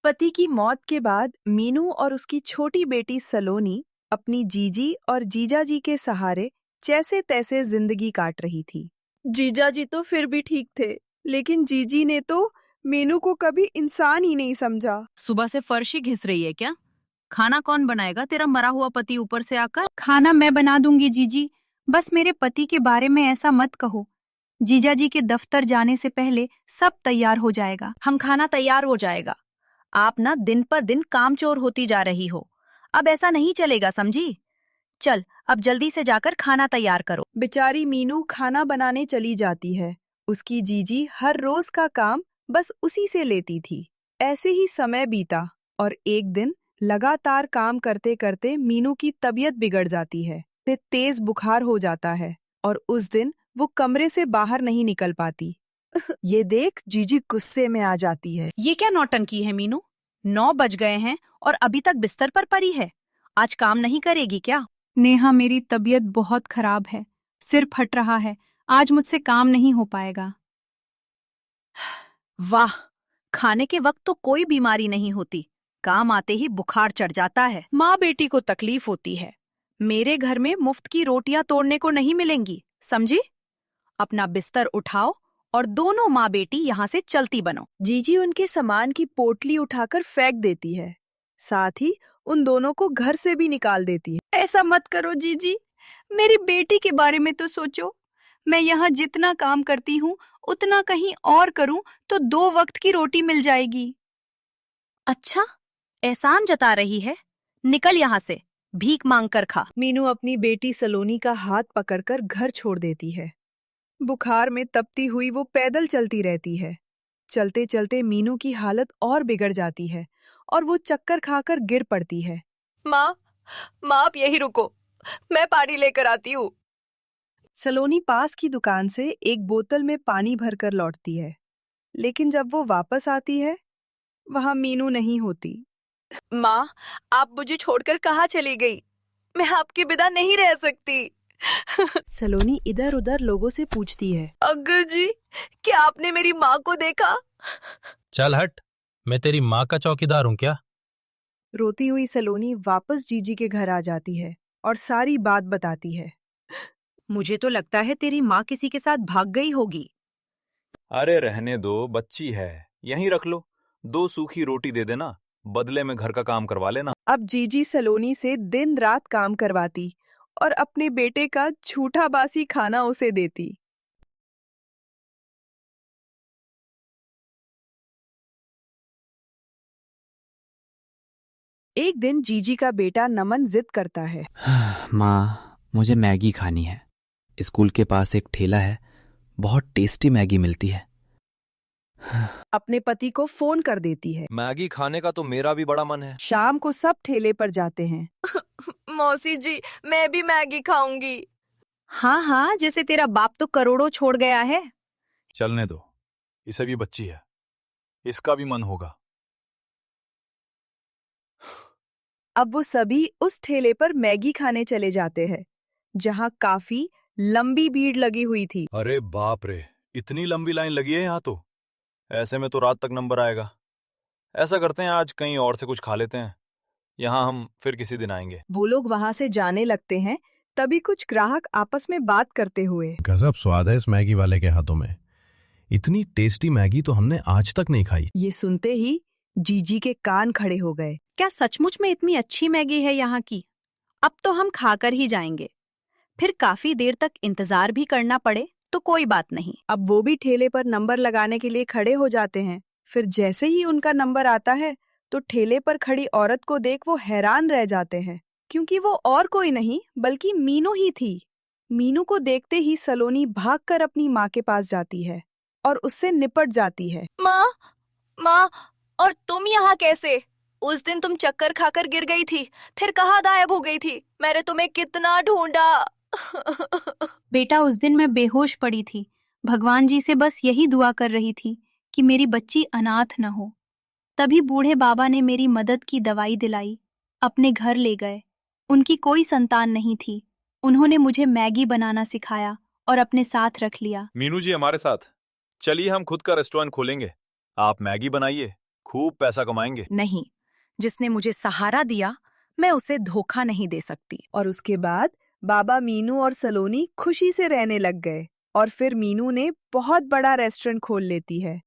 पति की मौत के बाद मीनू और उसकी छोटी बेटी सलोनी अपनी जीजी और जीजाजी के सहारे जैसे तैसे जिंदगी काट रही थी। जीजाजी तो फिर भी ठीक थे, लेकिन जीजी ने तो मीनू को कभी इंसान ही नहीं समझा। सुबह से फर्श ही घिस रही है क्या? खाना कौन बनाएगा? तेरा मरा हुआ पति ऊपर से आकर। खाना मैं बना दूंगी जीजी, बस मेरे पति के बारे में ऐसा मत कहो। जीजाजी के दफ्तर जाने से पहले सब तैयार हो जाएगा। हम खाना तैयार हो जाएगा। आप ना दिन पर दिन कामचोर होती जा रही हो। अब ऐसा नहीं चलेगा, समझी? चल अब जल्दी से जाकर खाना तैयार करो। बेचारी मीनू खाना बनाने चली जाती है। उसकी जीजी हर रोज का काम बस उसी से लेती थी। ऐसे ही समय बीता और एक दिन लगातार काम करते करते मीनू की तबीयत बिगड़ जाती है। उसे तेज बुखार हो जाता है और उस दिन वो कमरे से बाहर नहीं निकल पाती। ये देख जीजी गुस्से में आ जाती है। ये क्या नौटंकी है मीनू? 9 बज गए हैं और अभी तक बिस्तर पर पड़ी है। आज काम नहीं करेगी क्या? नेहा, मेरी तबीयत बहुत खराब है, सिर फट रहा है, आज मुझसे काम नहीं हो पाएगा। वाह, खाने के वक्त तो कोई बीमारी नहीं होती, काम आते ही बुखार चढ़ जाता है। माँ बेटी को तकलीफ होती है। मेरे घर में मुफ्त की रोटियां तोड़ने को नहीं मिलेंगी, समझी? अपना बिस्तर उठाओ और दोनों माँ बेटी यहाँ से चलती बनो। जीजी उनके सामान की पोटली उठाकर फेंक देती है, साथ ही उन दोनों को घर से भी निकाल देती है। ऐसा मत करो जीजी, मेरी बेटी के बारे में तो सोचो। मैं यहाँ जितना काम करती हूँ उतना कहीं और करूँ तो 2 वक्त की रोटी मिल जाएगी। अच्छा, एहसान जता रही है? निकल यहाँ से, भीख मांग कर खा। मीनू अपनी बेटी सलोनी का हाथ पकड़कर घर छोड़ देती है। बुखार में तपती हुई वो पैदल चलती रहती है। चलते चलते मीनू की हालत और बिगड़ जाती है और वो चक्कर खाकर गिर पड़ती है। माँ, आप यही रुको, मैं पानी लेकर आती हूँ। सलोनी पास की दुकान से एक बोतल में पानी भरकर लौटती है, लेकिन जब वो वापस आती है, वहां मीनू नहीं होती। माँ, आप मुझे छोड़कर कहाँ चली गई? मैं आपके बिना नहीं रह सकती। सलोनी इधर उधर लोगों से पूछती है। अंकल जी, क्या आपने मेरी माँ को देखा? चल हट, मैं तेरी माँ का चौकीदार हूँ क्या? रोती हुई सलोनी वापस जीजी के घर आ जाती है और सारी बात बताती है। मुझे तो लगता है तेरी माँ किसी के साथ भाग गई होगी। अरे रहने दो, बच्ची है, यहीं रख लो। 2 सूखी रोटी दे देना, बदले में घर का काम करवा लेना। अब जीजी सलोनी से दिन रात काम करवाती और अपने बेटे का झूठा बासी खाना उसे देती। एक दिन जीजी का बेटा नमन जिद करता है। माँ, मुझे मैगी खानी है। स्कूल के पास एक ठेला है, बहुत टेस्टी मैगी मिलती है। अपने पति को फोन कर देती है। मैगी खाने का तो मेरा भी बड़ा मन है। शाम को सब ठेले पर जाते हैं। मौसी जी, मैं भी मैगी खाऊंगी। हाँ हाँ, जैसे तेरा बाप तो करोड़ों छोड़ गया है। चलने दो, इसे भी बच्ची है, इसका भी मन होगा। अब वो सभी उस ठेले पर मैगी खाने चले जाते हैं, जहां काफी लंबी भीड़ लगी हुई थी। अरे बाप रे, इतनी लंबी लाइन लगी है यहाँ तो। ऐसे में तो रात तक नंबर आएगा। ऐसा करते हैं, आज कहीं और से कुछ खा लेते हैं, यहाँ हम फिर किसी दिन आएंगे। वो लोग वहां से जाने लगते हैं, तभी कुछ ग्राहक आपस में बात करते हुए। गजब स्वाद है इस मैगी वाले के हाथों में। इतनी टेस्टी मैगी तो हमने आज तक नहीं खाई। ये सुनते ही जीजी के कान खड़े हो गए। क्या सचमुच में इतनी अच्छी मैगी है यहाँ की? अब तो हम खाकर ही जाएंगे। फिर काफी देर तक इंतजार भी करना पड़े तो कोई बात नहीं। अब वो भी ठेले पर नंबर लगाने के लिए खड़े हो जाते हैं। फिर जैसे ही उनका नंबर आता है तो ठेले पर खड़ी औरत को देख वो हैरान रह जाते हैं, क्योंकि वो और कोई नहीं बल्कि मीनू ही थी। मीनू को देखते ही सलोनी भागकर अपनी माँ के पास जाती है और उससे निपट जाती है। माँ, और तुम यहाँ कैसे? उस दिन तुम चक्कर खाकर गिर गई थी, फिर कहाँ गायब हो गई थी? मैंने तुम्हें कितना ढूंढा। बेटा, उस दिन मैं बेहोश पड़ी थी। भगवान जी से बस यही दुआ कर रही थी कि मेरी बच्ची अनाथ न हो। तभी बूढ़े बाबा ने मेरी मदद की दवाई दिलाई, अपने घर ले गए। उनकी कोई संतान नहीं थी। उन्होंने मुझे मैगी बनाना सिखाया और अपने साथ रख लिया। मीनू जी हमारे साथ चलिए, हम खुद का रेस्टोरेंट खोलेंगे। आप मैगी बनाइए, खूब पैसा कमाएंगे। नहीं, जिसने मुझे सहारा दिया मैं उसे धोखा नहीं दे सकती। और उसके बाद बाबा मीनू और सलोनी खुशी से रहने लग गए और फिर मीनू ने बहुत बड़ा रेस्टोरेंट खोल लेती है।